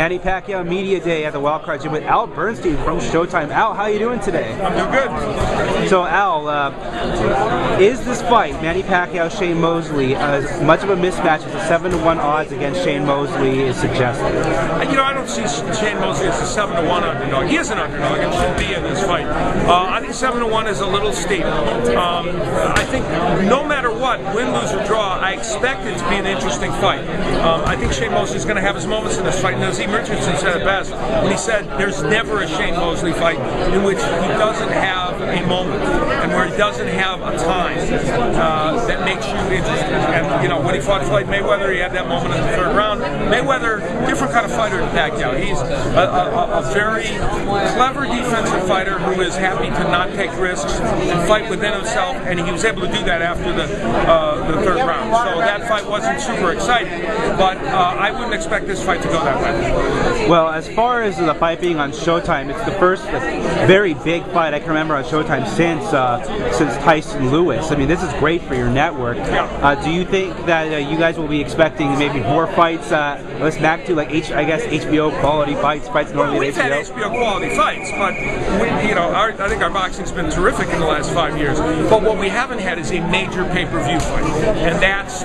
Manny Pacquiao Media Day at the Wildcard Gym with Al Bernstein from Showtime. Al, how are you doing today? I'm doing good. So Al, is this fight, Manny Pacquiao, Shane Mosley, as much of a mismatch as the 7-to-1 odds against Shane Mosley is suggesting? You know, I don't see Shane Mosley as a 7-to-1 underdog. He is an underdog and should be in this fight. I think 7-to-1 is a little steep. I think no matter what, win, lose, or draw, I expect it to be an interesting fight. I think Shane Mosley is going to have his moments in this fight, and as E. Richardson said it best when he said there's never a Shane Mosley fight in which he doesn't have a moment and where he doesn't have a time that makes you interested. And you know, when he fought Floyd Mayweather, he had that moment in the third round. Mayweather, different kind of fighter than Pacquiao. He's a very clever defensive fighter who is happy to not take risks and fight within himself, and he was able to do that after the third round. So that fight wasn't super exciting, but I wouldn't expect this fight to go that way. Well, as far as the fight being on Showtime, it's the first very big fight I can remember on Showtime since Tyson Lewis. I mean, this is great for your network. Yeah. Do you think that you guys will be expecting maybe more fights? Let's back to like HBO quality fights normally. Well, we've had HBO quality fights, but I think our boxing's been terrific in the last 5 years. But what we haven't had is a major pay-per-view fight, and that's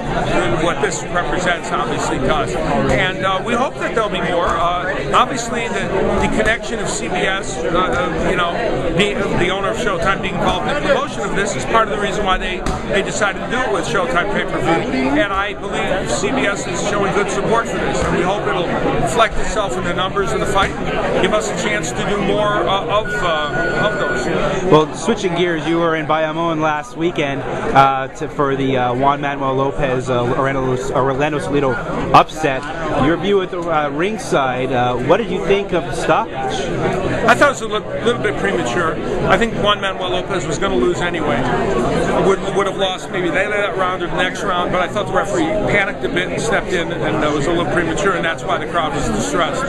what this represents, obviously, to us. And we hope that there'll be more. Obviously, the connection of CBS, the owner of Showtime being involved in the promotion of this is part of the reason why they decided to do it with Showtime pay-per-view. And I believe CBS is showing good support for this, and we hope it'll reflect itself in the numbers of the fight and give us a chance to do more of those. Well, switching gears, you were in Bayamon last weekend for the Juan Manuel Lopez Orlando Salido upset. Your view at the ringside, what did you think of the stoppage? I thought it was a little bit premature. I think Juan Manuel Lopez was going to lose anyway. Would have lost maybe that round or the next round, but I thought the referee panicked a bit and stepped in, and it was a little premature, and that's why the crowd was distressed.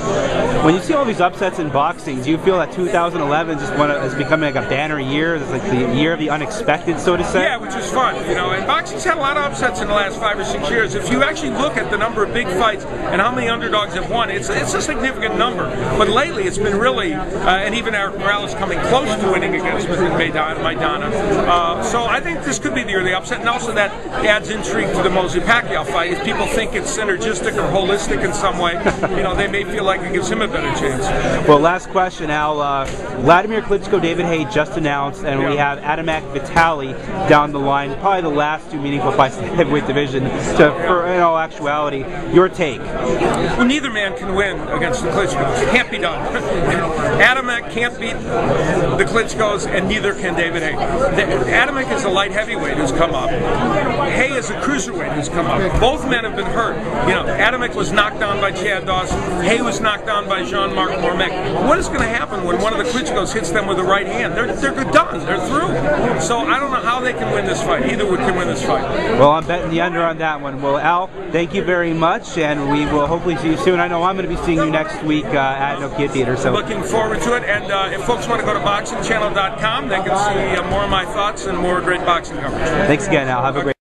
When you see all these upsets in boxing, do you feel that 2011 is becoming like a banner year? It's like the year of the unexpected, so to say? Yeah, which is fun. And boxing's had a lot of upsets in the last 5 or 6 years. If you actually look at the number of big fights and how many underdogs have won, it's a significant number. But lately, it's been really, and even Eric Morales coming close to winning against Maidana. So I think this could be the year of the upset, and also that adds intrigue to the Mosley-Pacquiao fight. If people think it's synergistic or holistic in some way, they may feel like it gives him a better chance. Well, last question, Al. Vladimir Klitschko, David Haye just announced, and we have Adamek Vitali down the line. Probably the last two meaningful fights in the heavyweight division. For in all actuality, your take? Well, neither man can win against the Klitschkos. It can't be done. Adamek can't beat the Klitschkos, and neither can David Haye. Adamek is a light heavyweight who's come up. Haye is a cruiserweight who's come up. Both men have been hurt. Adamek was knocked down by Chad Dawson. Haye was knocked down by Jean-Marc Mormec. What is going to happen when one of the Klitschkos hits them with the right hand? They're done. They're through. So I don't know how they can win this fight. Either one can win this fight. Well, I'm betting the under on that one. Well, Al, thank you very much, and we will hopefully see you soon. I know I'm going to be seeing you next week at Nokia Theater. So looking forward to it. And if folks want to go to boxingchannel.com, they can see more of my thoughts and more great boxing coverage. Thanks again, Al. Have a great